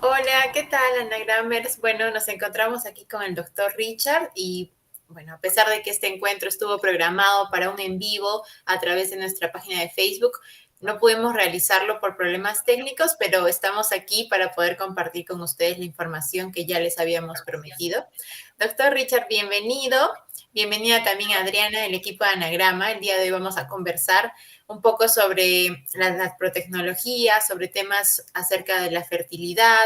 Hola, ¿qué tal, Anagramers? Bueno, nos encontramos aquí con el doctor Richard y, bueno, a pesar de que este encuentro estuvo programado para un en vivo a través de nuestra página de Facebook, no pudimos realizarlo por problemas técnicos, pero estamos aquí para poder compartir con ustedes la información que ya les habíamos prometido. Doctor Richard, bienvenido. Bienvenida también a Adriana, el equipo de Anagrama. El día de hoy vamos a conversar un poco sobre las protecnologías, sobre temas acerca de la fertilidad,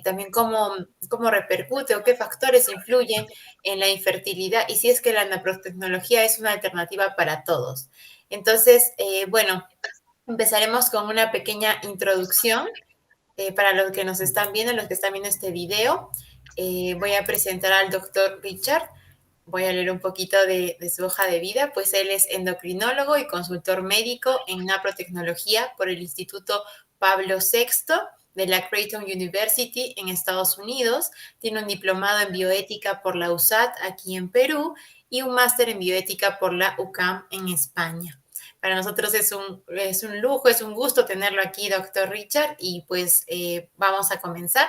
también cómo repercute o qué factores influyen en la infertilidad y si es que la naprotecnología es una alternativa para todos. Entonces, bueno, empezaremos con una pequeña introducción para los que nos están viendo, los que están viendo este video. Voy a presentar al doctor Richard. Voy a leer un poquito de su hoja de vida, pues él es endocrinólogo y consultor médico en naprotecnología por el Instituto Pablo VI de la Creighton University en Estados Unidos. Tiene un diplomado en bioética por la USAT aquí en Perú y un máster en bioética por la UCAM en España. Para nosotros es un lujo, es un gusto tenerlo aquí, doctor Richard, y pues vamos a comenzar.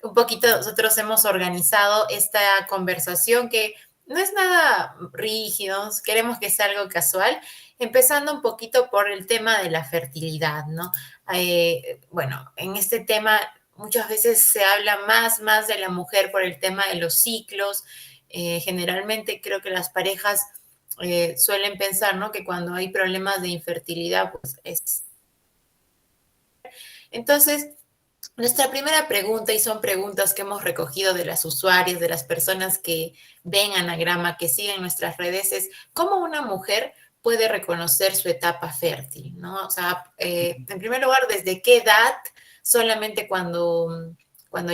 Un poquito nosotros hemos organizado esta conversación que no es nada rígido, queremos que sea algo casual, empezando un poquito por el tema de la fertilidad, ¿no? Bueno, en este tema muchas veces se habla más de la mujer por el tema de los ciclos. Generalmente creo que las parejas suelen pensar, ¿no? Que cuando hay problemas de infertilidad, pues es... Entonces, nuestra primera pregunta, y son preguntas que hemos recogido de las usuarias, de las personas que ven Anagrama, que siguen nuestras redes, es cómo una mujer puede reconocer su etapa fértil, ¿no? O sea, en primer lugar, ¿desde qué edad? Solamente cuando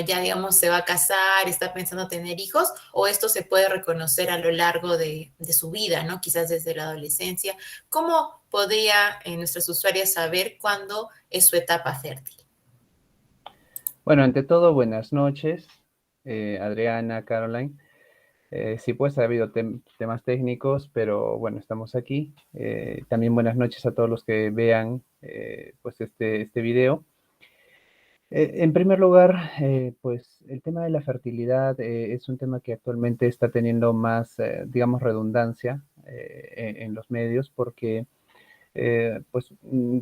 ya, digamos, se va a casar, está pensando tener hijos, o esto se puede reconocer a lo largo de su vida, ¿no? Quizás desde la adolescencia. ¿Cómo podría nuestras usuarias saber cuándo es su etapa fértil? Bueno, ante todo, buenas noches, Adriana, Caroline. Sí, pues ha habido temas técnicos, pero bueno, estamos aquí. También buenas noches a todos los que vean pues este video. En primer lugar, pues el tema de la fertilidad es un tema que actualmente está teniendo más, digamos, redundancia en los medios porque pues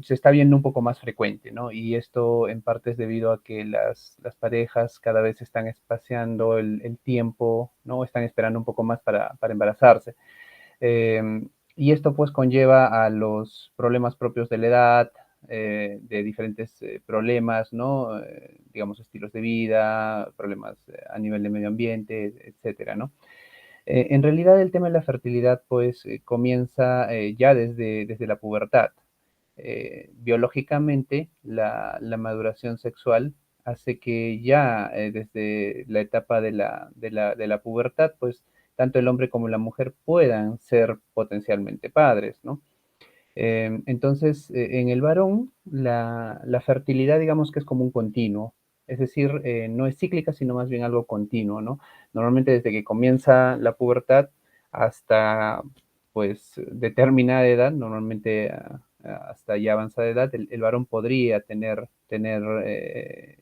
se está viendo un poco más frecuente, ¿no? Y esto en parte es debido a que las parejas cada vez están espaciando el tiempo, ¿no? Están esperando un poco más para embarazarse. Y esto pues conlleva a los problemas propios de la edad, de diferentes problemas, ¿no? Digamos, estilos de vida, problemas a nivel de medio ambiente, etcétera, ¿no? En realidad el tema de la fertilidad pues comienza ya desde la pubertad. Biológicamente la maduración sexual hace que ya desde la etapa de la pubertad pues tanto el hombre como la mujer puedan ser potencialmente padres, ¿no? Entonces, en el varón, la fertilidad, digamos que es como un continuo, es decir, no es cíclica, sino más bien algo continuo, ¿no? Normalmente desde que comienza la pubertad hasta, pues, determinada edad, normalmente hasta ya avanzada edad, el varón podría tener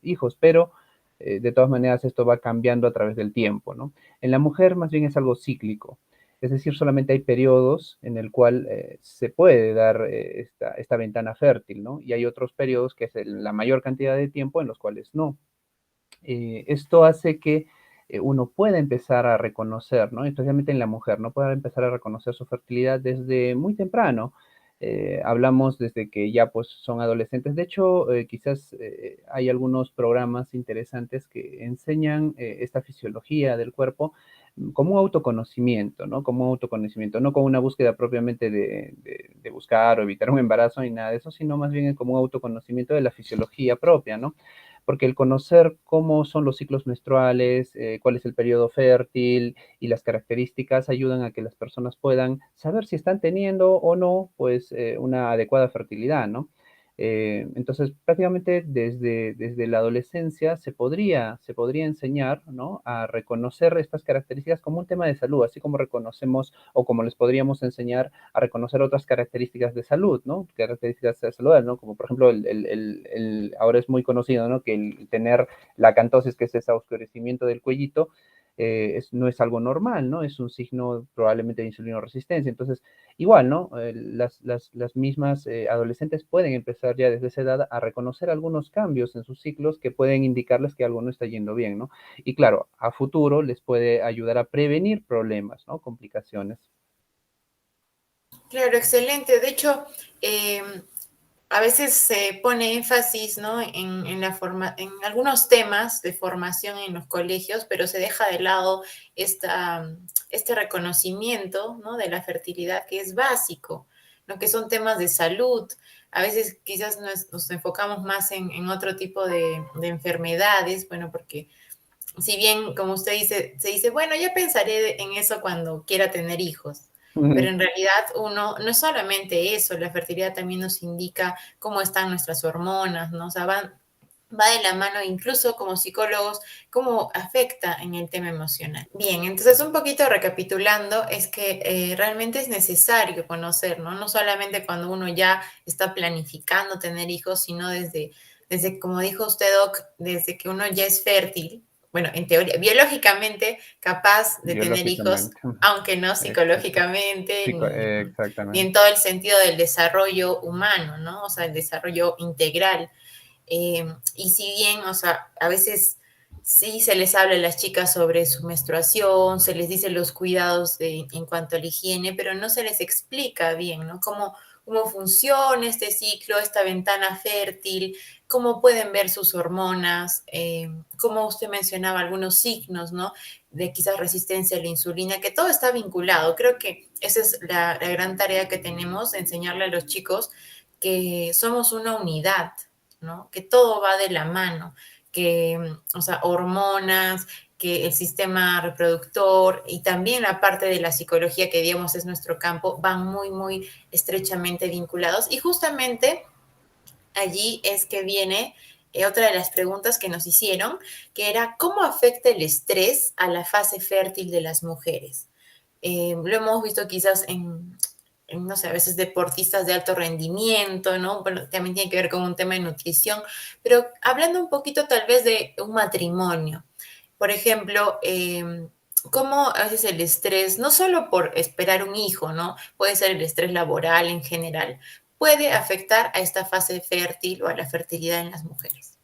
hijos, pero de todas maneras esto va cambiando a través del tiempo, ¿no? En la mujer más bien es algo cíclico. Es decir, solamente hay periodos en el cual se puede dar esta ventana fértil, ¿no? Y hay otros periodos que es la mayor cantidad de tiempo en los cuales no. Esto hace que uno pueda empezar a reconocer, ¿no? Especialmente en la mujer, ¿no? Pueda empezar a reconocer su fertilidad desde muy temprano. Hablamos desde que ya pues son adolescentes. De hecho, quizás hay algunos programas interesantes que enseñan esta fisiología del cuerpo como un autoconocimiento, ¿no? Como un autoconocimiento, no como una búsqueda propiamente de buscar o evitar un embarazo ni nada de eso, sino más bien como un autoconocimiento de la fisiología propia, ¿no? Porque el conocer cómo son los ciclos menstruales, cuál es el periodo fértil y las características ayudan a que las personas puedan saber si están teniendo o no, pues, una adecuada fertilidad, ¿no? Entonces, prácticamente desde la adolescencia se podría enseñar, ¿no?, a reconocer estas características como un tema de salud, así como reconocemos o como les podríamos enseñar a reconocer otras características de salud, ¿no? Características de salud, ¿no? Como por ejemplo, ahora es muy conocido, ¿no?, que el tener la acantosis, que es ese oscurecimiento del cuellito, no es algo normal, ¿no? Es un signo probablemente de insulinoresistencia. Entonces, igual, ¿no? Las mismas adolescentes pueden empezar ya desde esa edad a reconocer algunos cambios en sus ciclos que pueden indicarles que algo no está yendo bien, ¿no? Y claro, a futuro les puede ayudar a prevenir problemas, ¿no? Complicaciones. Claro, excelente. De hecho, a veces se pone énfasis, ¿no?, en en algunos temas de formación en los colegios, pero se deja de lado este reconocimiento, ¿no?, de la fertilidad que es básico, ¿no?, que son temas de salud. A veces quizás nos enfocamos más en otro tipo de enfermedades, bueno, porque si bien, como usted dice, se dice, bueno, ya pensaré en eso cuando quiera tener hijos, pero en realidad uno, no es solamente eso, la fertilidad también nos indica cómo están nuestras hormonas, ¿no? O sea, va de la mano, incluso como psicólogos, cómo afecta en el tema emocional. Bien, entonces un poquito recapitulando, es que realmente es necesario conocer, ¿no? No solamente cuando uno ya está planificando tener hijos, sino como dijo usted, Doc, desde que uno ya es fértil, bueno, en teoría, biológicamente capaz de tener hijos, Biológicamente. aunque no Exacto. psicológicamente, ni en Exactamente. todo el sentido del desarrollo humano, ¿no? O sea, el desarrollo integral. Y si bien, o sea, a veces sí se les habla a las chicas sobre su menstruación, se les dice los cuidados en cuanto a la higiene, pero no se les explica bien, ¿no? Cómo funciona este ciclo, esta ventana fértil, cómo pueden ver sus hormonas, como usted mencionaba, algunos signos, ¿no? De quizás resistencia a la insulina, que todo está vinculado. Creo que esa es la gran tarea que tenemos, enseñarle a los chicos que somos una unidad, ¿no? Que todo va de la mano, que, o sea, hormonas, que el sistema reproductor y también la parte de la psicología, que digamos es nuestro campo, van muy, muy estrechamente vinculados. Y justamente allí es que viene otra de las preguntas que nos hicieron, que era ¿cómo afecta el estrés a la fase fértil de las mujeres? Lo hemos visto quizás no sé, a veces deportistas de alto rendimiento, ¿no? Bueno, también tiene que ver con un tema de nutrición, pero hablando un poquito tal vez de un matrimonio, por ejemplo, cómo a veces el estrés, no solo por esperar un hijo, ¿no? Puede ser el estrés laboral en general, puede afectar a esta fase fértil o a la fertilidad en las mujeres.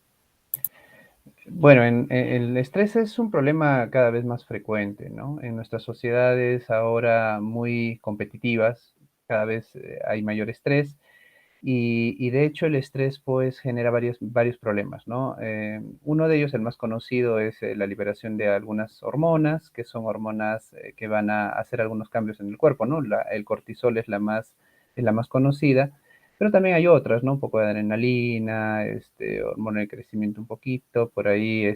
Bueno, el estrés es un problema cada vez más frecuente, ¿no? En nuestras sociedades ahora muy competitivas, cada vez hay mayor estrés y de hecho el estrés pues genera varios problemas, ¿no? Uno de ellos, el más conocido, es la liberación de algunas hormonas, que son hormonas que van a hacer algunos cambios en el cuerpo, ¿no? El cortisol es la más conocida, pero también hay otras, ¿no? Un poco de adrenalina, hormona de crecimiento un poquito, por ahí,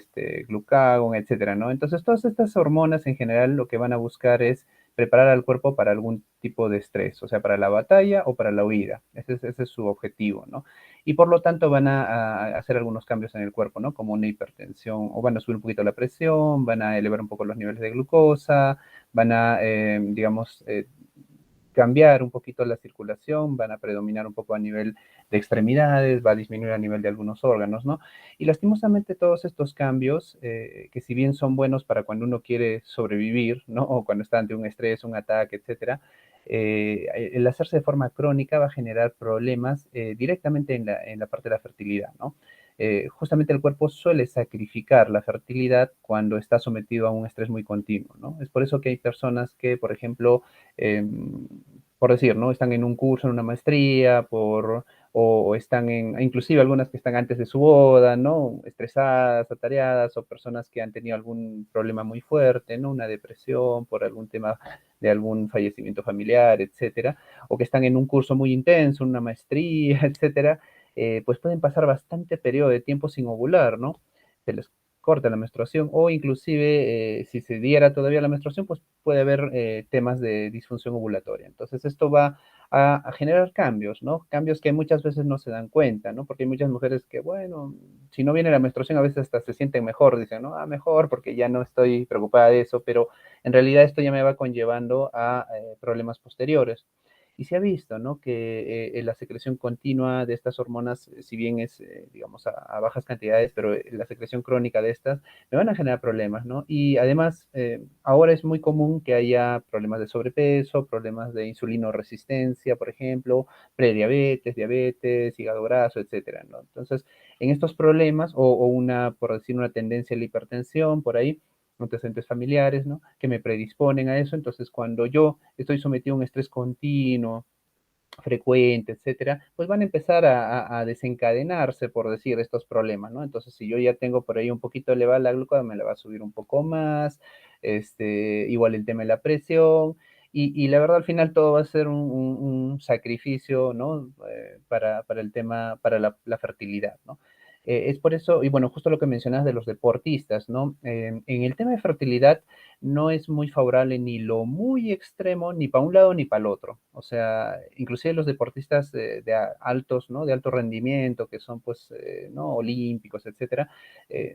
glucagón, etcétera, ¿no? Entonces, todas estas hormonas en general lo que van a buscar es preparar al cuerpo para algún tipo de estrés, o sea, para la batalla o para la huida. Ese es su objetivo, ¿no? Y por lo tanto van a hacer algunos cambios en el cuerpo, ¿no? Como una hipertensión, o van a subir un poquito la presión, van a elevar un poco los niveles de glucosa, van a, digamos, cambiar un poquito la circulación, van a predominar un poco a nivel de extremidades, va a disminuir a nivel de algunos órganos, ¿no? Y lastimosamente todos estos cambios, que si bien son buenos para cuando uno quiere sobrevivir, ¿no? O cuando está ante un estrés, un ataque, etcétera, el hacerse de forma crónica va a generar problemas directamente en la parte de la fertilidad, ¿no? Justamente el cuerpo suele sacrificar la fertilidad cuando está sometido a un estrés muy continuo, ¿no? Es por eso que hay personas que, por ejemplo, por decir, ¿no? Están en un curso, en una maestría, o están inclusive algunas que están antes de su boda, ¿no? Estresadas, atareadas, o personas que han tenido algún problema muy fuerte, ¿no? Una depresión por algún tema de algún fallecimiento familiar, etcétera, o que están en un curso muy intenso, una maestría, etcétera, pues pueden pasar bastante periodo de tiempo sin ovular, ¿no? Se les corta la menstruación o inclusive si se diera todavía la menstruación, pues puede haber temas de disfunción ovulatoria. Entonces esto va a generar cambios, ¿no? Cambios que muchas veces no se dan cuenta, ¿no? Porque hay muchas mujeres que, bueno, si no viene la menstruación a veces hasta se sienten mejor, dicen, no, mejor porque ya no estoy preocupada de eso, pero en realidad esto ya me va conllevando a problemas posteriores. Y se ha visto, ¿no? Que la secreción continua de estas hormonas, si bien es, digamos, a bajas cantidades, pero la secreción crónica de estas me van a generar problemas, ¿no? Y además, ahora es muy común que haya problemas de sobrepeso, problemas de insulinoresistencia, por ejemplo, prediabetes, diabetes, hígado graso, etcétera, ¿no? Entonces, en estos problemas, o una, por decir, una tendencia a la hipertensión, por ahí, antecedentes familiares, ¿no? Que me predisponen a eso. Entonces, cuando yo estoy sometido a un estrés continuo, frecuente, etcétera, pues van a empezar a desencadenarse, por decir, estos problemas, ¿no? Entonces, si yo ya tengo por ahí un poquito elevada la glucosa, me la va a subir un poco más, igual el tema de la presión, y la verdad al final todo va a ser un sacrificio, ¿no? Para el tema, para la fertilidad, ¿no? Es por eso, y bueno, justo lo que mencionas de los deportistas, ¿no? En el tema de fertilidad no es muy favorable ni lo muy extremo, ni para un lado ni para el otro. O sea, inclusive los deportistas altos, ¿no? De alto rendimiento, que son pues, ¿no? Olímpicos, etcétera,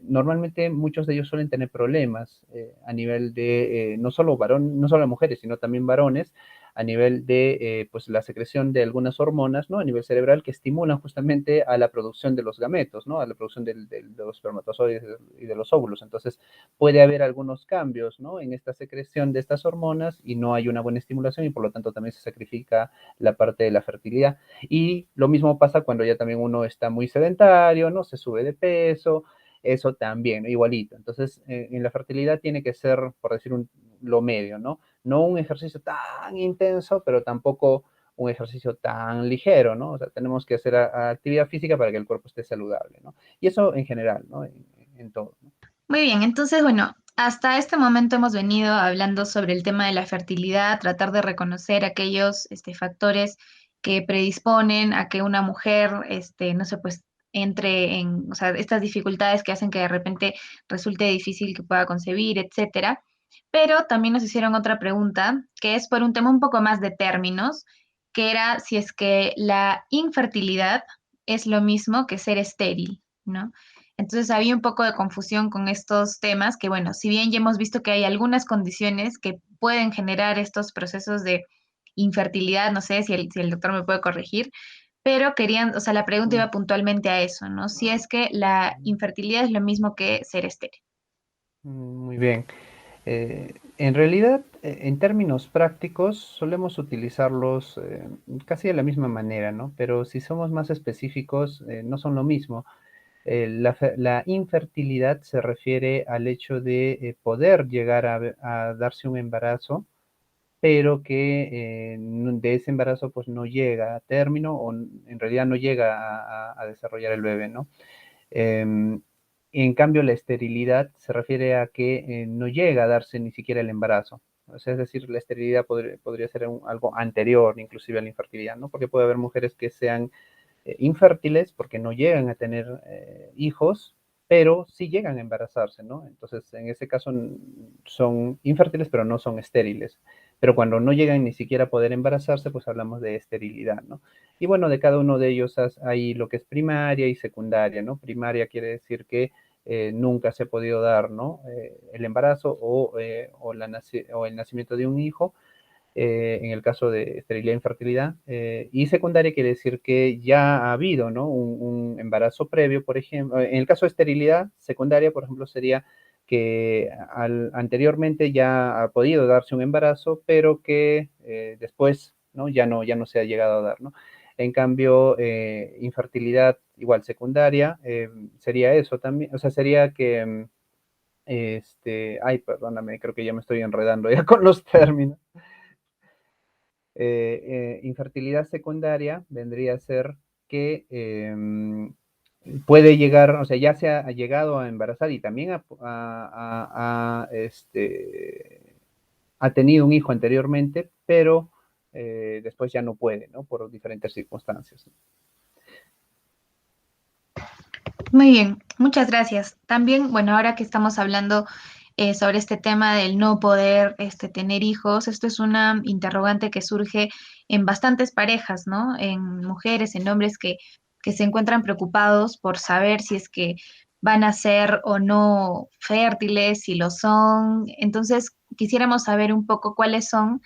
normalmente muchos de ellos suelen tener problemas a nivel de, no solo varón, no solo mujeres, sino también varones, a nivel de pues la secreción de algunas hormonas, ¿no? A nivel cerebral que estimulan justamente a la producción de los gametos, ¿no? A la producción de los espermatozoides y de los óvulos. Entonces, puede haber algunos cambios, ¿no? En esta secreción de estas hormonas y no hay una buena estimulación y por lo tanto también se sacrifica la parte de la fertilidad. Y lo mismo pasa cuando ya también uno está muy sedentario, ¿no? Se sube de peso, eso también, igualito. Entonces, en la fertilidad tiene que ser, por decir, lo medio, ¿no? No un ejercicio tan intenso, pero tampoco un ejercicio tan ligero, ¿no? O sea, tenemos que hacer actividad física para que el cuerpo esté saludable, ¿no? Y eso en general, ¿no? En todo, ¿no? Muy bien, entonces, bueno, hasta este momento hemos venido hablando sobre el tema de la fertilidad, tratar de reconocer aquellos factores que predisponen a que una mujer, no sé, pues entre en, o sea, estas dificultades que hacen que de repente resulte difícil que pueda concebir, etcétera. Pero también nos hicieron otra pregunta, que es por un tema un poco más de términos, que era si es que la infertilidad es lo mismo que ser estéril, ¿no? Entonces había un poco de confusión con estos temas, que bueno, si bien ya hemos visto que hay algunas condiciones que pueden generar estos procesos de infertilidad, no sé si el doctor me puede corregir, pero querían, o sea, la pregunta iba puntualmente a eso, ¿no? Si es que la infertilidad es lo mismo que ser estéril. Muy bien. En realidad, en términos prácticos, solemos utilizarlos casi de la misma manera, ¿no? Pero si somos más específicos, no son lo mismo. La infertilidad se refiere al hecho de poder llegar a darse un embarazo, pero que de ese embarazo pues no llega a término o en realidad no llega a desarrollar el bebé, ¿no? Em, en cambio, la esterilidad se refiere a que no llega a darse ni siquiera el embarazo. O sea, es decir, la esterilidad podría ser algo anterior, inclusive a la infertilidad, ¿no? Porque puede haber mujeres que sean infértiles porque no llegan a tener hijos, pero sí llegan a embarazarse, ¿no? Entonces, en ese caso son infértiles, pero no son estériles. Pero cuando no llegan ni siquiera a poder embarazarse, pues hablamos de esterilidad, ¿no? Y bueno, de cada uno de ellos hay lo que es primaria y secundaria, ¿no? Primaria quiere decir que nunca se ha podido dar, ¿no? El embarazo o el nacimiento de un hijo, en el caso de esterilidad e infertilidad. Y secundaria quiere decir que ya ha habido, ¿no? Un embarazo previo, por ejemplo. En el caso de esterilidad secundaria, por ejemplo, sería que anteriormente ya ha podido darse un embarazo, pero que después, ¿no? Ya no se ha llegado a dar, ¿no? En cambio, infertilidad igual secundaria, sería eso también, o sea, sería que, ay, perdóname, creo que ya me estoy enredando ya con los términos. Infertilidad secundaria vendría a ser que puede llegar, o sea, ya se ha llegado a embarazar y también ha tenido un hijo anteriormente, pero después ya no puede, ¿no? Por diferentes circunstancias. Muy bien, muchas gracias. También, bueno, ahora que estamos hablando sobre este tema del no poder tener hijos. Esto es una interrogante que surge en bastantes parejas, ¿no? En mujeres, en hombres que se encuentran preocupados por saber si es que van a ser o no fértiles, si lo son. Entonces, quisiéramos saber un poco cuáles son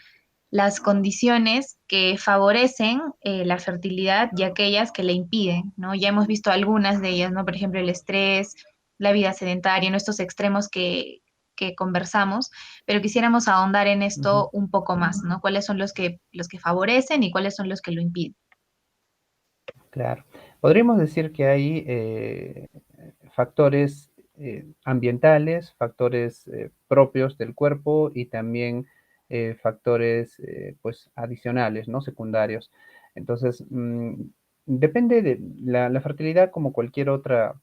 las condiciones que favorecen la fertilidad y aquellas que le impiden, ¿no? Ya hemos visto algunas de ellas, ¿no? Por ejemplo, el estrés, la vida sedentaria, ¿no? Estos extremos que conversamos, pero quisiéramos ahondar en Ujú. esto un poco más, ¿no? ¿Cuáles son los que favorecen y cuáles son los que lo impiden? Claro. Podríamos decir que hay factores ambientales, factores propios del cuerpo y también factores pues adicionales, ¿no? Secundarios. Entonces, depende de la fertilidad como cualquier otra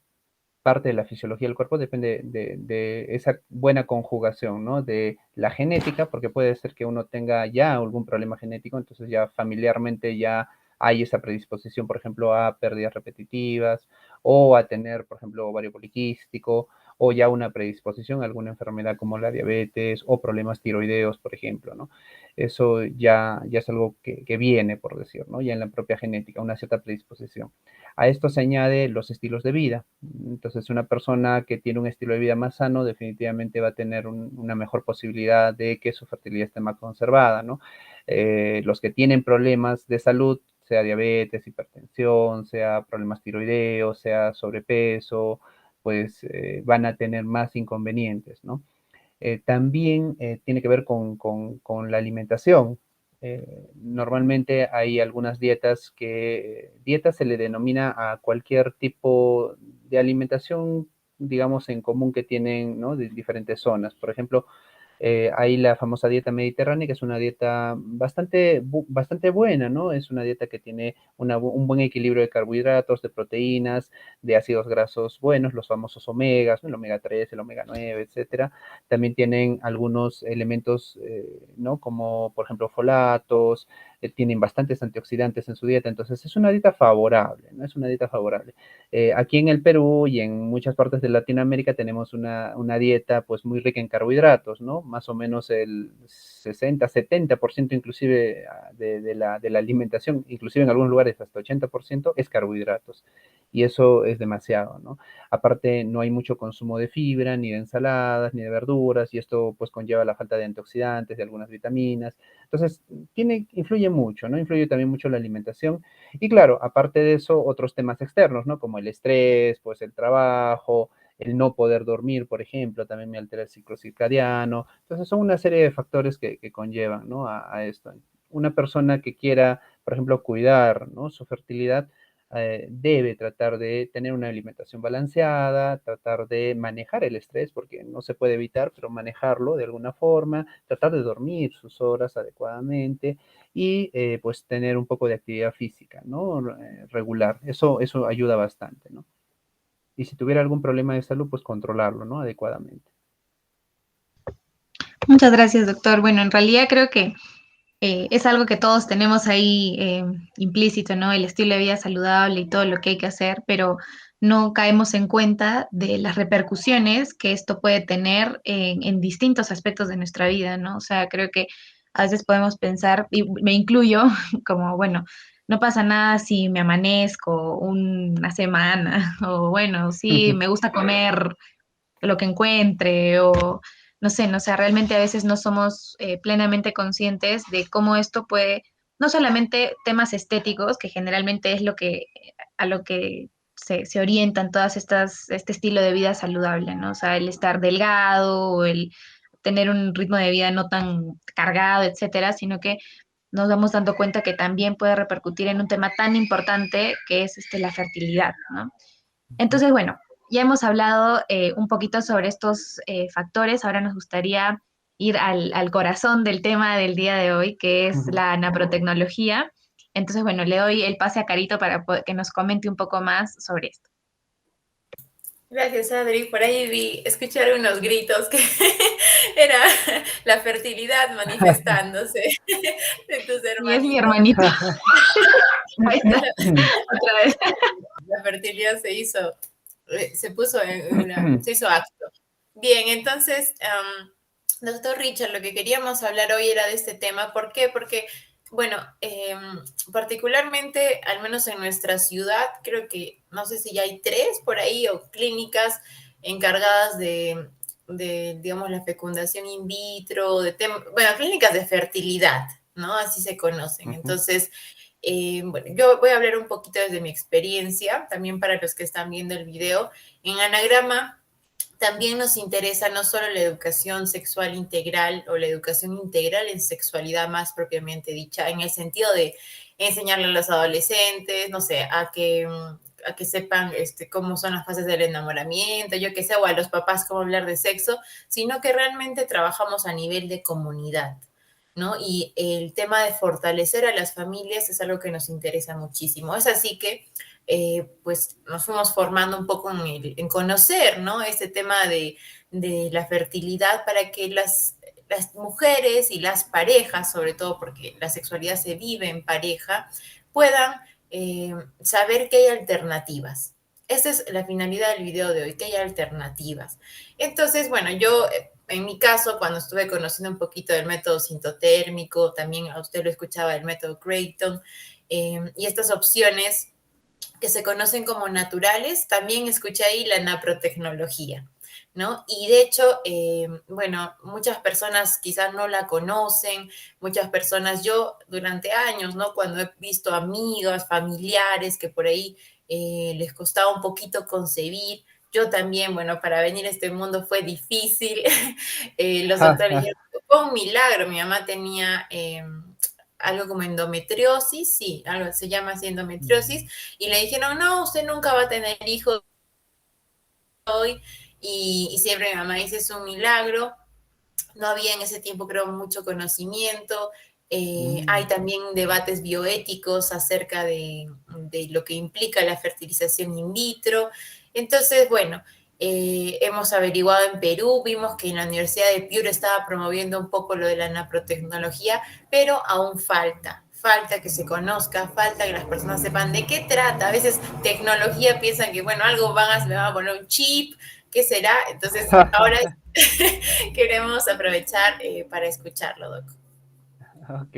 parte de la fisiología del cuerpo, depende de esa buena conjugación, ¿no? De la genética, porque puede ser que uno tenga ya algún problema genético, entonces ya familiarmente ya hay esa predisposición, por ejemplo, a pérdidas repetitivas o a tener, por ejemplo, ovario poliquístico o ya una predisposición a alguna enfermedad como la diabetes o problemas tiroideos, por ejemplo, ¿no? Eso ya es algo que viene, por decir, ¿no? Ya en la propia genética, una cierta predisposición. A esto se añade los estilos de vida. Entonces, una persona que tiene un estilo de vida más sano definitivamente va a tener una mejor posibilidad de que su fertilidad esté más conservada, ¿no? Los que tienen problemas de salud, sea diabetes, hipertensión, sea problemas tiroideos, sea sobrepeso, pues van a tener más inconvenientes, ¿no? También tiene que ver con la alimentación. Normalmente hay algunas dietas dieta se le denomina a cualquier tipo de alimentación, digamos, en común que tienen, ¿no? De diferentes zonas. Por ejemplo, hay la famosa dieta mediterránea, que es una dieta bastante buena, ¿no? Es una dieta que tiene un buen equilibrio de carbohidratos, de proteínas, de ácidos grasos buenos, los famosos omegas, ¿no? El omega 3, el omega 9, etcétera. También tienen algunos elementos, ¿no? Como, por ejemplo, folatos, tienen bastantes antioxidantes en su dieta, entonces es una dieta favorable, ¿no? Es una dieta favorable. Aquí en el Perú y en muchas partes de Latinoamérica tenemos una dieta pues muy rica en carbohidratos, ¿no? Más o menos el 60-70% inclusive de la alimentación, inclusive en algunos lugares hasta 80% es carbohidratos. Y eso es demasiado, ¿no? Aparte, no hay mucho consumo de fibra, ni de ensaladas, ni de verduras, y esto pues conlleva la falta de antioxidantes, de algunas vitaminas. Entonces, influye mucho, ¿no? Influye también mucho la alimentación. Y claro, aparte de eso, otros temas externos, ¿no? Como el estrés, pues el trabajo, el no poder dormir, por ejemplo, también me altera el ciclo circadiano. Entonces, son una serie de factores que conllevan, ¿no? A esto. Una persona que quiera, por ejemplo, cuidar, ¿no? Su fertilidad, debe tratar de tener una alimentación balanceada, tratar de manejar el estrés, porque no se puede evitar, pero manejarlo de alguna forma, tratar de dormir sus horas adecuadamente y pues tener un poco de actividad física, ¿no? Regular. Eso ayuda bastante, ¿no? Y si tuviera algún problema de salud, pues controlarlo, ¿no? Adecuadamente. Muchas gracias, doctor. Bueno, en realidad creo que es algo que todos tenemos ahí implícito, ¿no? El estilo de vida saludable y todo lo que hay que hacer, pero no caemos en cuenta de las repercusiones que esto puede tener en distintos aspectos de nuestra vida, ¿no? O sea, creo que a veces podemos pensar, y me incluyo, como, bueno, no pasa nada si me amanezco una semana, o bueno, sí, me gusta comer lo que encuentre o no sé, no, o sea, realmente a veces no somos plenamente conscientes de cómo esto puede, no solamente temas estéticos, que generalmente es a lo que se orientan todas este estilo de vida saludable, ¿no? O sea, el estar delgado o el tener un ritmo de vida no tan cargado, etcétera, sino que nos vamos dando cuenta que también puede repercutir en un tema tan importante que es la fertilidad, ¿no? Entonces, bueno, ya hemos hablado un poquito sobre estos factores. Ahora nos gustaría ir al corazón del tema del día de hoy, que es la naprotecnología. Entonces, bueno, le doy el pase a Carito para que nos comente un poco más sobre esto. Gracias, Adri. Por ahí escuchar unos gritos que era la fertilidad manifestándose de tus Y es mi hermanitos. hermanito. Ahí está, otra vez. La fertilidad se puso se hizo acto. Bien, entonces, doctor Richard, lo que queríamos hablar hoy era de este tema. ¿Por qué? Porque, bueno, particularmente, al menos en nuestra ciudad, creo que, no sé si ya hay 3 por ahí, o clínicas encargadas digamos, la fecundación in vitro, bueno, clínicas de fertilidad, ¿no? Así se conocen. Ujú. Entonces, bueno, yo voy a hablar un poquito desde mi experiencia, también para los que están viendo el video. En Anagrama también nos interesa no solo la educación sexual integral o la educación integral en sexualidad más propiamente dicha, en el sentido de enseñarle a los adolescentes, no sé, a que sepan cómo son las fases del enamoramiento, yo qué sé, o a los papás cómo hablar de sexo, sino que realmente trabajamos a nivel de comunidad, ¿no? Y el tema de fortalecer a las familias es algo que nos interesa muchísimo. Es así que pues nos fuimos formando un poco en conocer, ¿no? Este tema de la fertilidad para que las mujeres y las parejas, sobre todo porque la sexualidad se vive en pareja, puedan saber que hay alternativas. Esa es la finalidad del video de hoy, que hay alternativas. Entonces, bueno, yo en mi caso, cuando estuve conociendo un poquito del método sintotérmico, también a usted lo escuchaba, el método Creighton, y estas opciones que se conocen como naturales, también escuché ahí la naprotecnología, ¿no? Y de hecho, bueno, muchas personas quizás no la conocen, muchas personas, yo durante años, ¿no? Cuando he visto amigas, familiares que por ahí les costaba un poquito concebir, yo también, bueno, para venir a este mundo fue difícil. Los doctores dijeron, fue un milagro, mi mamá tenía algo como endometriosis, sí, algo se llama así endometriosis, y le dijeron, no, usted nunca va a tener hijos hoy, y siempre mi mamá dice, es un milagro. No había en ese tiempo, creo, mucho conocimiento. Hay también debates bioéticos acerca de lo que implica la fertilización in vitro. Entonces, bueno, hemos averiguado en Perú, vimos que en la Universidad de Piura estaba promoviendo un poco lo de la naprotecnología, pero aún falta que se conozca, falta que las personas sepan de qué trata. A veces tecnología piensan que, bueno, me van a poner un chip, ¿qué será? Entonces, ahora queremos aprovechar para escucharlo, Doc. Ok.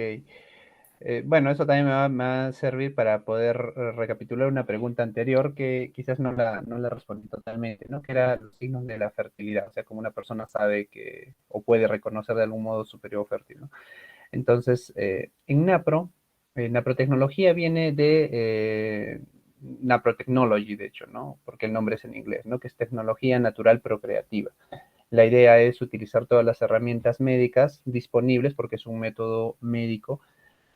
Bueno, eso también me va a servir para poder recapitular una pregunta anterior que quizás no la respondí totalmente, ¿no? Que era los signos de la fertilidad, o sea, cómo una persona sabe que o puede reconocer de algún modo su periodo fértil, ¿no? Entonces, en naprotecnología viene de naprotechnology, de hecho, ¿no? Porque el nombre es en inglés, ¿no? Que es tecnología natural procreativa. La idea es utilizar todas las herramientas médicas disponibles, porque es un método médico,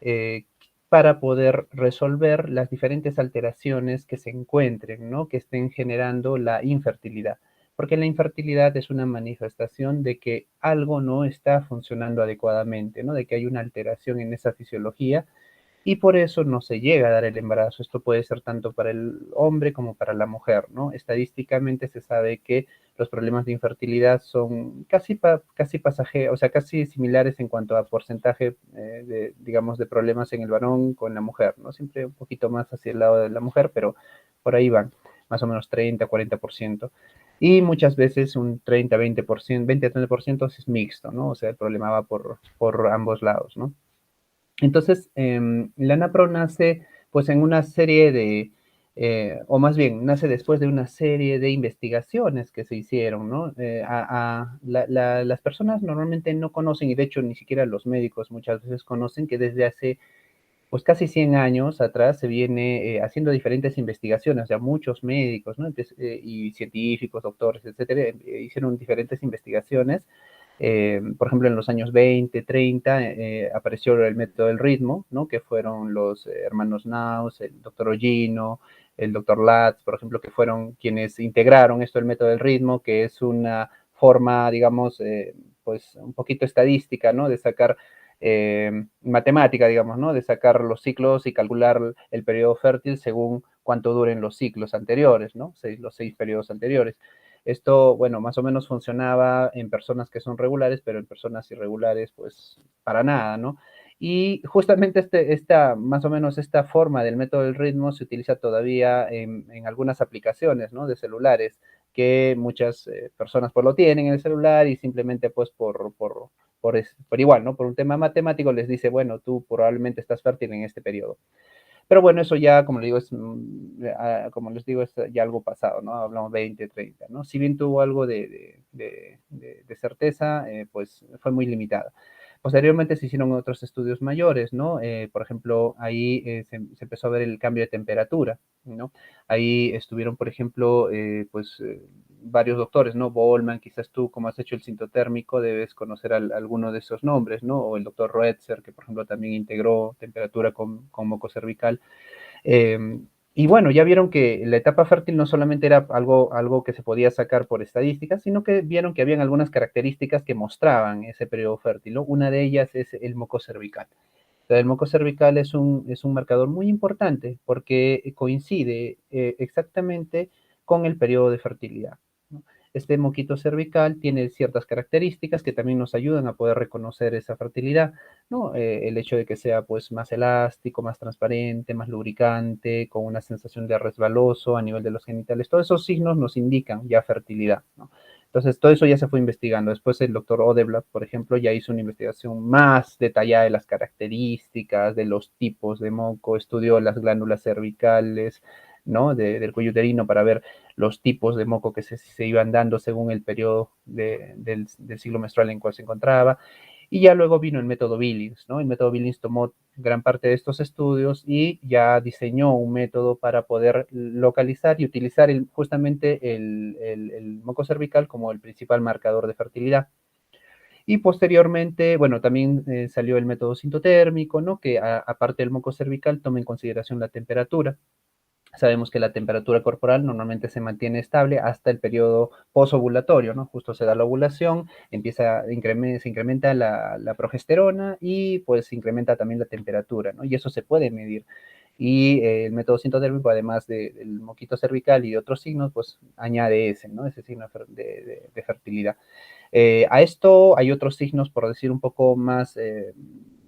eh, para poder resolver las diferentes alteraciones que se encuentren, ¿no? Que estén generando la infertilidad. Porque la infertilidad es una manifestación de que algo no está funcionando adecuadamente, ¿no? De que hay una alteración en esa fisiología y por eso no se llega a dar el embarazo. Esto puede ser tanto para el hombre como para la mujer, ¿no? Estadísticamente se sabe que los problemas de infertilidad son casi pasajeros, o sea, casi similares en cuanto a porcentaje digamos, de problemas en el varón con la mujer, ¿no? Siempre un poquito más hacia el lado de la mujer, pero por ahí van, más o menos 30, 40%. Y muchas veces un 30, 20%, 20 a 30% es mixto, ¿no? O sea, el problema va por ambos lados, ¿no? Entonces, la NAPRO nace pues en una serie de, o más bien, nace después de una serie de investigaciones que se hicieron, ¿no? Las personas normalmente no conocen, y de hecho ni siquiera los médicos muchas veces conocen que desde hace pues casi 100 años atrás se viene haciendo diferentes investigaciones, o sea, muchos médicos, ¿no? Y científicos, doctores, etcétera, hicieron diferentes investigaciones. Por ejemplo, en los años 20, 30, apareció el método del ritmo, ¿no? Que fueron los hermanos Naus, el doctor Ollino, el doctor Latz, por ejemplo, que fueron quienes integraron esto, el método del ritmo, que es una forma, digamos, pues un poquito estadística, ¿no? De sacar matemática, digamos, ¿no? De sacar los ciclos y calcular el periodo fértil según cuánto duren los ciclos anteriores, ¿no? Los 6 periodos anteriores. Esto, bueno, más o menos funcionaba en personas que son regulares, pero en personas irregulares, pues, para nada, ¿no? Y justamente más o menos esta forma del método del ritmo se utiliza todavía en algunas aplicaciones, ¿no? De celulares, que muchas personas pues lo tienen en el celular y simplemente pues por igual, ¿no? Por un tema matemático les dice, bueno, tú probablemente estás fértil en este periodo. Pero bueno, eso ya, como les digo, como les digo, es ya algo pasado, ¿no? Hablamos 20, 30, ¿no? Si bien tuvo algo de certeza, pues fue muy limitada. Posteriormente se hicieron otros estudios mayores, ¿no? Por ejemplo, ahí se empezó a ver el cambio de temperatura, ¿no? Ahí estuvieron, por ejemplo, varios doctores, ¿no? Bolman, quizás tú, como has hecho el sintotérmico, debes conocer alguno de esos nombres, ¿no? O el doctor Roetzer, que por ejemplo también integró temperatura con moco cervical. Eh, y bueno, ya vieron que la etapa fértil no solamente era algo que se podía sacar por estadísticas, sino que vieron que habían algunas características que mostraban ese periodo fértil, ¿no? Una de ellas es el moco cervical. El moco cervical es un marcador muy importante porque coincide exactamente con el periodo de fertilidad, ¿no? Este moquito cervical tiene ciertas características que también nos ayudan a poder reconocer esa fertilidad, ¿no? El hecho de que sea pues más elástico, más transparente, más lubricante, con una sensación de resbaloso a nivel de los genitales, todos esos signos nos indican ya fertilidad, ¿no? Entonces, todo eso ya se fue investigando. Después el doctor Odeblatt, por ejemplo, ya hizo una investigación más detallada de las características, de los tipos de moco, estudió las glándulas cervicales, ¿no? Del cuello uterino para ver los tipos de moco que se iban dando según el periodo del ciclo menstrual en cual se encontraba. Y ya luego vino el método Billings, ¿no? El método Billings tomó gran parte de estos estudios y ya diseñó un método para poder localizar y utilizar justamente el moco cervical como el principal marcador de fertilidad. Y posteriormente, bueno, también salió el método sintotérmico, ¿no? Que aparte del moco cervical toma en consideración la temperatura. Sabemos que la temperatura corporal normalmente se mantiene estable hasta el periodo posovulatorio, ¿no? Justo se da la ovulación, se incrementa la progesterona y pues se incrementa también la temperatura, ¿no? Y eso se puede medir. Y el método sintotérmico, además del moquito cervical y de otros signos, pues añade ese, ¿no? Ese signo de fertilidad. A esto hay otros signos, por decir un poco más,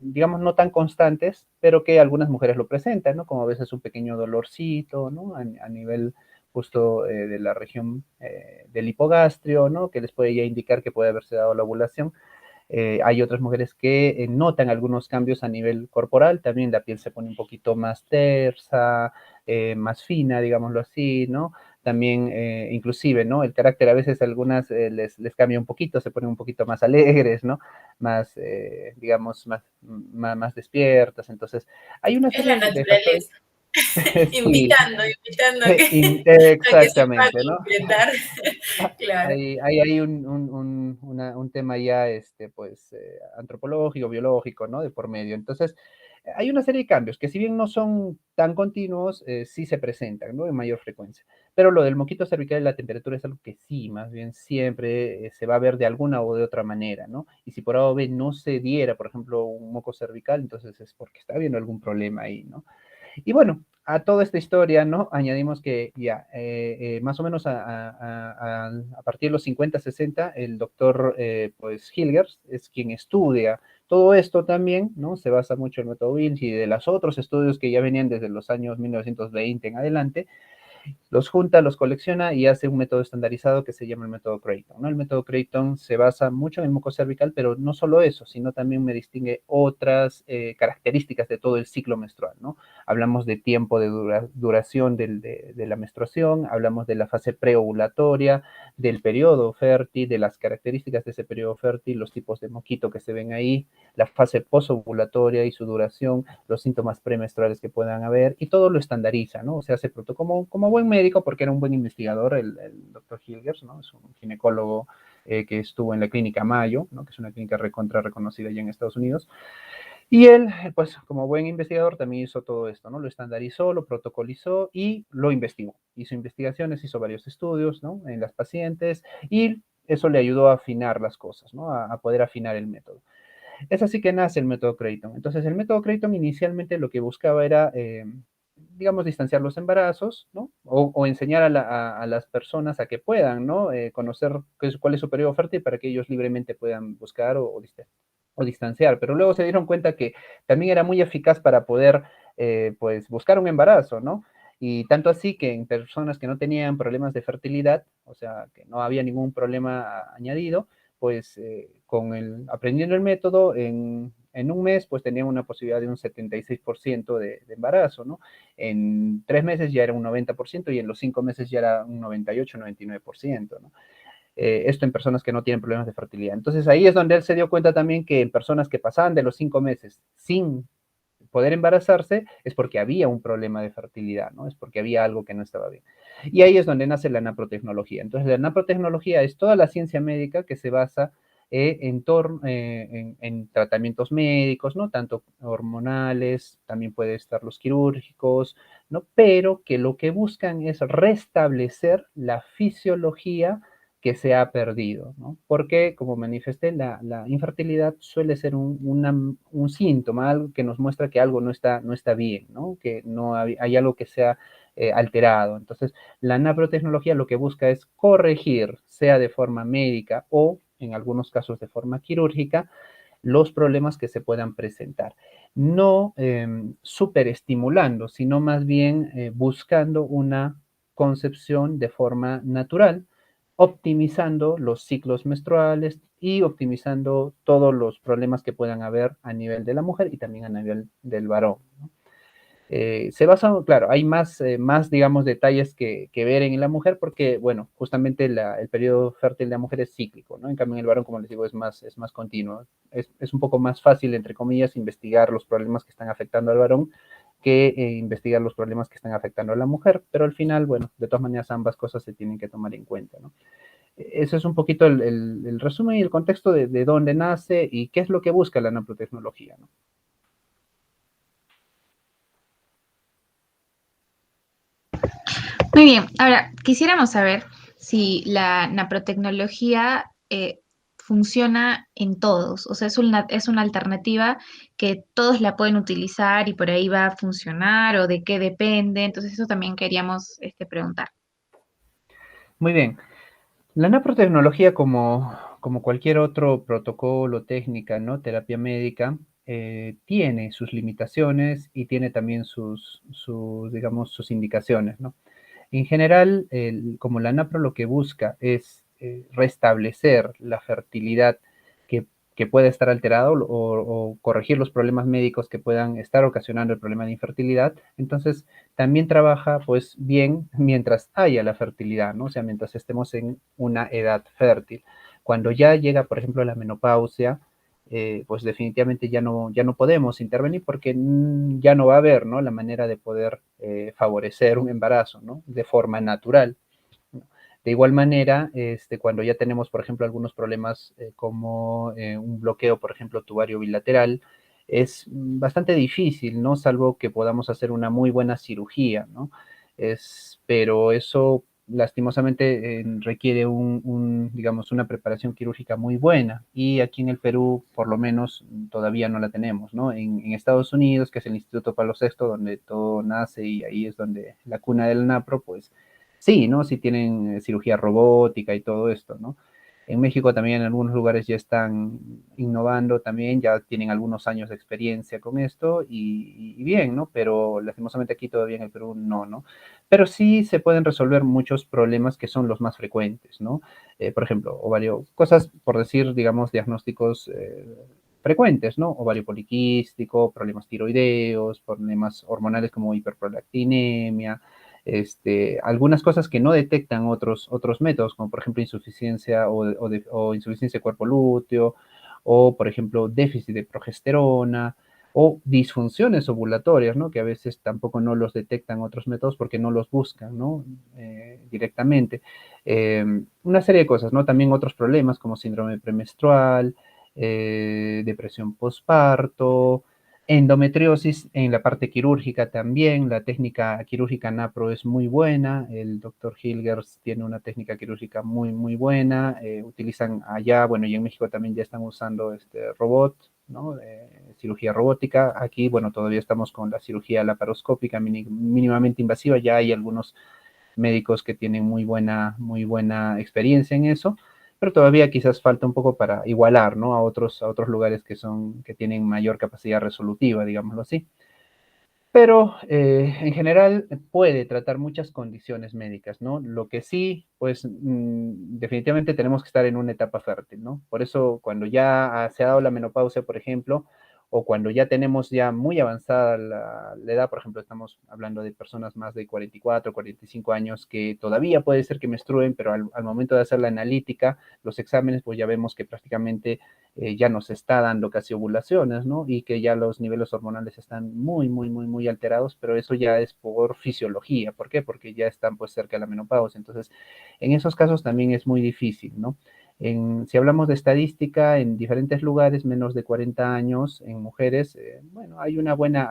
digamos, no tan constantes, pero que algunas mujeres lo presentan, ¿no? Como a veces un pequeño dolorcito, ¿no? A nivel justo de la región del hipogastrio, ¿no? Que les puede ya indicar que puede haberse dado la ovulación. Hay otras mujeres que notan algunos cambios a nivel corporal, también la piel se pone un poquito más tersa, más fina, digámoslo así, ¿no? También, inclusive, ¿no? El carácter a veces a algunas les cambia un poquito, se ponen un poquito más alegres, ¿no? Más, digamos, más despiertas. Entonces, hay una Es la serie de factores. naturaleza. Sí, Invitando a que se pueda exactamente, ¿no? concretar. Claro. Hay un tema ya, pues, antropológico, biológico, ¿no? De por medio. Entonces, hay una serie de cambios que si bien no son tan continuos, sí se presentan, ¿no? En mayor frecuencia. Pero lo del moquito cervical y la temperatura es algo que sí, más bien siempre se va a ver de alguna o de otra manera, ¿no? Y si por A o B no se diera, por ejemplo, un moco cervical, entonces es porque está habiendo algún problema ahí, ¿no? Y bueno, a toda esta historia, ¿no? Añadimos que ya, más o menos a partir de los 50, 60, el doctor, pues, Hilgers es quien estudia todo esto también, ¿no? Se basa mucho en el método Wills y de los otros estudios que ya venían desde los años 1920 en adelante, los junta, los colecciona y hace un método estandarizado que se llama el método Creighton, ¿no? El método Creighton se basa mucho en el moco cervical, pero no solo eso, sino también me distingue otras características de todo el ciclo menstrual, ¿no? Hablamos de tiempo de duración de la menstruación, hablamos de la fase preovulatoria, del periodo fértil, de las características de ese periodo fértil, los tipos de moquito que se ven ahí, la fase posovulatoria y su duración, los síntomas premenstruales que puedan haber, y todo lo estandariza, ¿no? O sea, se pronto como buen médico, porque era un buen investigador, el doctor Hilgers, ¿no? Es un ginecólogo que estuvo en la clínica Mayo, ¿no? Que es una clínica recontra reconocida ya en Estados Unidos. Y él, pues como buen investigador, también hizo todo esto, ¿no? Lo estandarizó, lo protocolizó y lo investigó. Hizo investigaciones, hizo varios estudios, ¿no? En las pacientes y eso le ayudó a afinar las cosas, ¿no? A poder afinar el método. Es así que nace el método Creighton. Entonces, el método Creighton inicialmente lo que buscaba era, digamos, distanciar los embarazos, ¿no? O enseñar a las personas a que puedan, ¿no? Conocer cuál es su periodo fértil para que ellos libremente puedan buscar o distanciar. Pero luego se dieron cuenta que también era muy eficaz para poder, pues, buscar un embarazo, ¿no? Y tanto así que en personas que no tenían problemas de fertilidad, o sea, que no había ningún problema añadido, pues aprendiendo el método, en un mes, pues tenían una posibilidad de un 76% de embarazo, ¿no? En 3 meses ya era un 90% y en los 5 meses ya era un 98, 99%, ¿no? Esto en personas que no tienen problemas de fertilidad. Entonces ahí es donde él se dio cuenta también que en personas que pasaban de los 5 meses sin poder embarazarse es porque había un problema de fertilidad, ¿no? Es porque había algo que no estaba bien. Y ahí es donde nace la naprotecnología. Entonces la naprotecnología es toda la ciencia médica que se basa en tratamientos médicos, ¿no? Tanto hormonales, también puede estar los quirúrgicos, ¿no? Pero que lo que buscan es restablecer la fisiología que se ha perdido, ¿no? Porque, como manifesté, la infertilidad suele ser un síntoma, algo que nos muestra que algo no está bien, ¿no? Que no hay algo que sea alterado. Entonces, la naprotecnología lo que busca es corregir, sea de forma médica o, en algunos casos, de forma quirúrgica, los problemas que se puedan presentar. No superestimulando, sino más bien buscando una concepción de forma natural, optimizando los ciclos menstruales y optimizando todos los problemas que puedan haber a nivel de la mujer y también a nivel del varón, ¿no? Se basa, claro, hay más, digamos, detalles que ver en la mujer porque, bueno, justamente el periodo fértil de la mujer es cíclico, ¿no? En cambio, en el varón, como les digo, es más continuo. Es un poco más fácil, entre comillas, investigar los problemas que están afectando al varón que investigar los problemas que están afectando a la mujer, pero al final, bueno, de todas maneras ambas cosas se tienen que tomar en cuenta, ¿no? Eso es un poquito el resumen y el contexto de dónde nace y qué es lo que busca la nanotecnología, ¿no? Muy bien, ahora quisiéramos saber si la naprotecnología funciona en todos, o sea, es una alternativa que todos la pueden utilizar y por ahí va a funcionar o de qué depende, entonces eso también queríamos preguntar. Muy bien. La naprotecnología, como cualquier otro protocolo, técnica, ¿no? Terapia médica, tiene sus limitaciones y tiene también digamos, sus indicaciones, ¿no? En general, como la NAPRO lo que busca es restablecer la fertilidad que, que pueda estar alterada o corregir los problemas médicos que puedan estar ocasionando el problema de infertilidad, entonces también trabaja pues bien mientras haya la fertilidad, ¿no? O sea, mientras estemos en una edad fértil. Cuando ya llega, por ejemplo, la menopausia, pues definitivamente ya no podemos intervenir porque ya no va a haber, ¿no? La manera de poder favorecer un embarazo, ¿no? De forma natural. De igual manera, cuando ya tenemos, por ejemplo, algunos problemas como un bloqueo, por ejemplo, tubario bilateral, es bastante difícil, ¿no? Salvo que podamos hacer una muy buena cirugía, ¿no? Pero eso lastimosamente requiere digamos, una preparación quirúrgica muy buena y aquí en el Perú por lo menos todavía no la tenemos, ¿no? En Estados Unidos, que es el Instituto Palo Sexto, donde todo nace y ahí es donde la cuna del NAPRO, pues sí, ¿no? Sí tienen cirugía robótica y todo esto, ¿no? En México también en algunos lugares ya están innovando también, ya tienen algunos años de experiencia con esto y bien, ¿no? Pero lastimosamente aquí todavía en el Perú no, ¿no? Pero sí se pueden resolver muchos problemas que son los más frecuentes, ¿no? Por ejemplo, ovario, cosas por decir, digamos, diagnósticos frecuentes, ¿no? Ovario poliquístico, problemas tiroideos, problemas hormonales como hiperprolactinemia, algunas cosas que no detectan otros métodos, como por ejemplo insuficiencia o insuficiencia de cuerpo lúteo, o por ejemplo déficit de progesterona, o disfunciones ovulatorias, ¿no? Que a veces tampoco no los detectan otros métodos porque no los buscan, ¿no? Directamente. Una serie de cosas, ¿no? También otros problemas como síndrome premenstrual, depresión postparto, endometriosis en la parte quirúrgica también, la técnica quirúrgica NAPRO es muy buena, el doctor Hilgers tiene una técnica quirúrgica muy, muy buena, utilizan allá, bueno, y en México también ya están usando este robot, ¿no? Cirugía robótica, aquí, bueno, todavía estamos con la cirugía laparoscópica mínimamente invasiva, ya hay algunos médicos que tienen muy buena experiencia en eso, pero todavía quizás falta un poco para igualar, ¿no? A otros lugares que tienen mayor capacidad resolutiva, digámoslo así. pero en general puede tratar muchas condiciones médicas, ¿no? Lo que sí, pues definitivamente tenemos que estar en una etapa fértil, ¿no? Por eso cuando ya se ha dado la menopausia, por ejemplo, o cuando ya tenemos ya muy avanzada la edad, por ejemplo, estamos hablando de personas más de 44, 45 años que todavía puede ser que menstruen, pero al momento de hacer la analítica, los exámenes, pues ya vemos que prácticamente ya nos está dando casi ovulaciones, ¿no? Y que ya los niveles hormonales están muy alterados, pero eso ya es por fisiología. ¿Por qué? Porque ya están pues cerca de la menopausia. Entonces, en esos casos también es muy difícil, ¿no? Si hablamos de estadística, en diferentes lugares, menos de 40 años en mujeres, bueno, hay una buena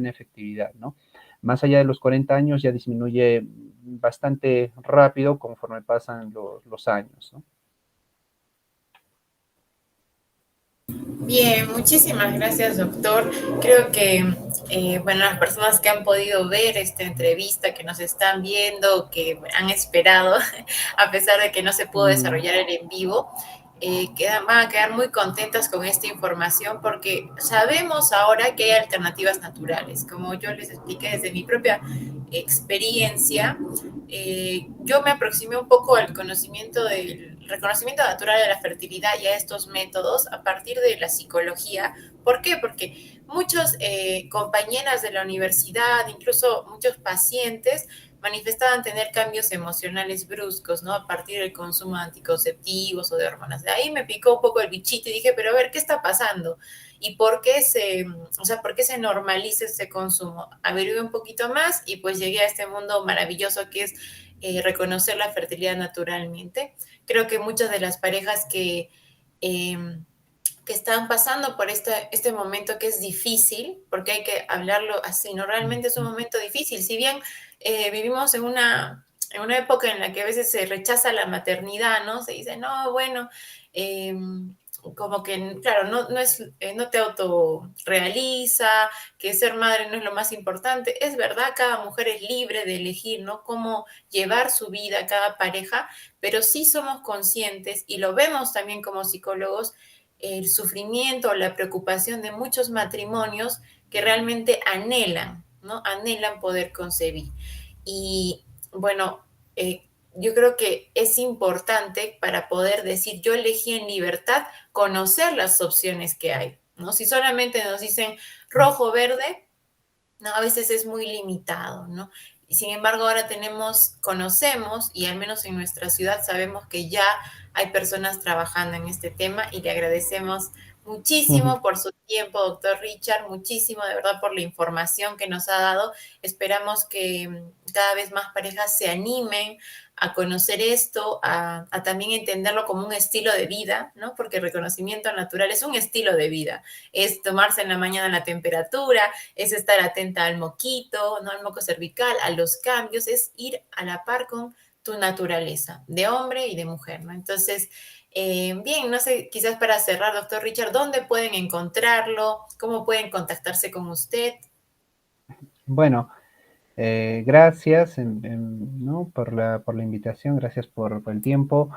efectividad, ¿no? Más allá de los 40 años ya disminuye bastante rápido conforme pasan los años, ¿no? Bien, muchísimas gracias, doctor. Creo que, bueno, las personas que han podido ver esta entrevista, que nos están viendo, que han esperado, a pesar de que no se pudo Mm, desarrollar el en vivo, van a quedar muy contentas con esta información porque sabemos ahora que hay alternativas naturales. Como yo les expliqué desde mi propia experiencia, yo me aproximé un poco al conocimiento del reconocimiento natural de la fertilidad y a estos métodos a partir de la psicología. ¿Por qué? Porque muchos compañeras de la universidad, incluso muchos pacientes, manifestaban tener cambios emocionales bruscos, ¿no? A partir del consumo de anticonceptivos o de hormonas. De ahí me picó un poco el bichito y dije, pero a ver, ¿qué está pasando? ¿Y por qué se normaliza ese consumo? Averigué un poquito más y pues llegué a este mundo maravilloso que es reconocer la fertilidad naturalmente. Creo que muchas de las parejas eh, que están pasando por este momento que es difícil, porque hay que hablarlo así, ¿no? Realmente es un momento difícil. Si bien vivimos en una época en la que a veces se rechaza la maternidad, ¿no? Se dice, no, bueno, eh, como que, claro, no te autorrealiza, que ser madre no es lo más importante. Es verdad, cada mujer es libre de elegir, ¿no? Cómo llevar su vida, cada pareja, pero sí somos conscientes y lo vemos también como psicólogos, el sufrimiento o la preocupación de muchos matrimonios que realmente anhelan, ¿no? Anhelan poder concebir. Y bueno, yo creo que es importante para poder decir, yo elegí en libertad, conocer las opciones que hay, ¿no? Si solamente nos dicen rojo, verde, no, a veces es muy limitado, ¿no? Y sin embargo, ahora conocemos, y al menos en nuestra ciudad sabemos que ya hay personas trabajando en este tema y le agradecemos ujú. muchísimo por su tiempo, doctor Richard, muchísimo de verdad por la información que nos ha dado. Esperamos que cada vez más parejas se animen a conocer esto, a también entenderlo como un estilo de vida, ¿no? Porque el reconocimiento natural es un estilo de vida, es tomarse en la mañana la temperatura, es estar atenta al moquito, ¿no? Al moco cervical, a los cambios, es ir a la par con tu naturaleza, de hombre y de mujer, ¿no? Entonces, bien, no sé, quizás para cerrar, doctor Richard, ¿dónde pueden encontrarlo? ¿Cómo pueden contactarse con usted? Bueno, gracias ¿no? por la invitación, gracias por el tiempo.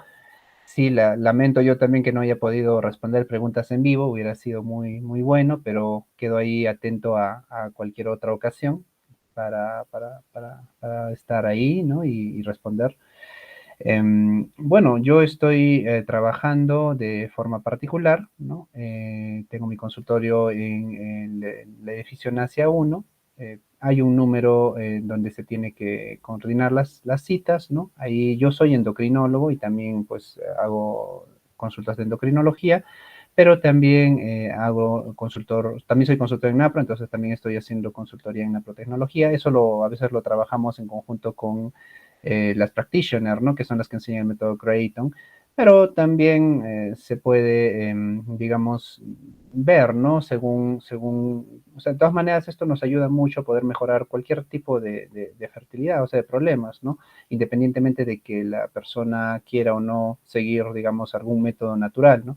Sí, lamento yo también que no haya podido responder preguntas en vivo, hubiera sido muy bueno, pero quedo ahí atento a cualquier otra ocasión para estar ahí, ¿no? Y responder. Bueno, yo estoy trabajando de forma particular, ¿no? Tengo mi consultorio en el edificio Nacia 1. Hay un número donde se tiene que coordinar las citas, ¿no? Ahí yo soy endocrinólogo y también pues hago consultas de endocrinología, pero también también soy consultor en NAPRO, entonces también estoy haciendo consultoría en naprotecnología. A veces lo trabajamos en conjunto con las practitioners, ¿no? Que son las que enseñan el método Creighton, pero también se puede, digamos, ver, ¿no? O sea, de todas maneras esto nos ayuda mucho a poder mejorar cualquier tipo de fertilidad, o sea, de problemas, ¿no? Independientemente de que la persona quiera o no seguir, digamos, algún método natural, ¿no?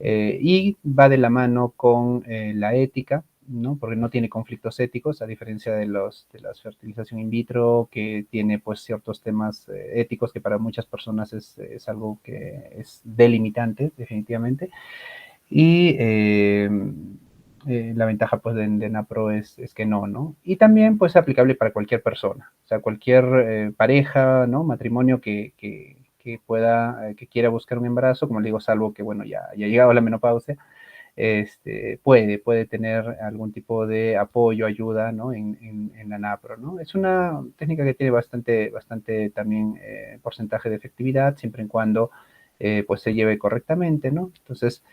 Y va de la mano con la ética, ¿no? Porque no tiene conflictos éticos, a diferencia de las fertilización in vitro, que tiene pues ciertos temas éticos que para muchas personas es algo que es delimitante, definitivamente. Y La ventaja pues de NAPRO es que no, ¿no? Y también pues es aplicable para cualquier persona, o sea, cualquier pareja, ¿no? Matrimonio que pueda, que quiera buscar un embarazo, como le digo, salvo que, bueno, ya ha llegado la menopausia, puede tener algún tipo de apoyo, ayuda, ¿no? En la NAPRO, ¿no? Es una técnica que tiene bastante también porcentaje de efectividad, siempre y cuando pues se lleve correctamente, ¿no? Entonces,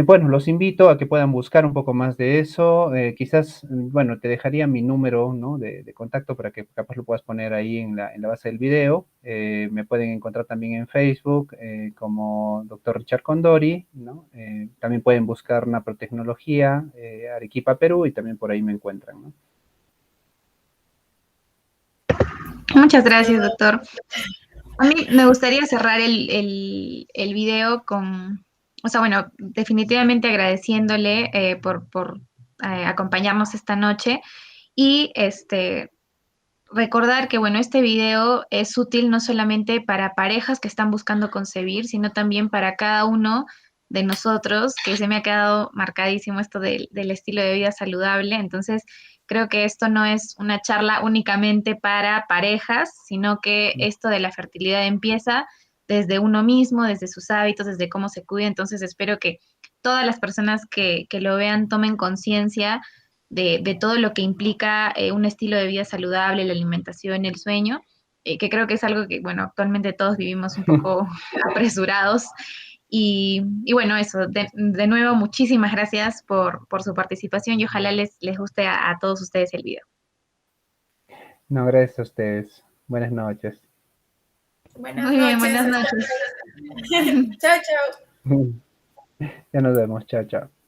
bueno, los invito a que puedan buscar un poco más de eso. Quizás, bueno, te dejaría mi número, ¿no? de contacto para que capaz lo puedas poner ahí en la base del video. Me pueden encontrar también en Facebook como Dr. Richard Condori, ¿no? También pueden buscar Naprotecnología, Arequipa, Perú, y también por ahí me encuentran, ¿no? Muchas gracias, doctor. A mí me gustaría cerrar el video con, o sea, bueno, definitivamente agradeciéndole por acompañarnos esta noche y recordar que, bueno, este video es útil no solamente para parejas que están buscando concebir, sino también para cada uno de nosotros, que se me ha quedado marcadísimo esto del estilo de vida saludable. Entonces, creo que esto no es una charla únicamente para parejas, sino que esto de la fertilidad empieza desde uno mismo, desde sus hábitos, desde cómo se cuida. Entonces, espero que todas las personas que lo vean tomen conciencia de todo lo que implica un estilo de vida saludable, la alimentación, el sueño, que creo que es algo que, bueno, actualmente todos vivimos un poco apresurados. Y bueno, eso, de nuevo, muchísimas gracias por su participación y ojalá les guste a todos ustedes el video. No, gracias a ustedes. Buenas noches. Buenas Muy bien, noches. buenas noches. Chao, chao. Ya nos vemos. Chao, chao.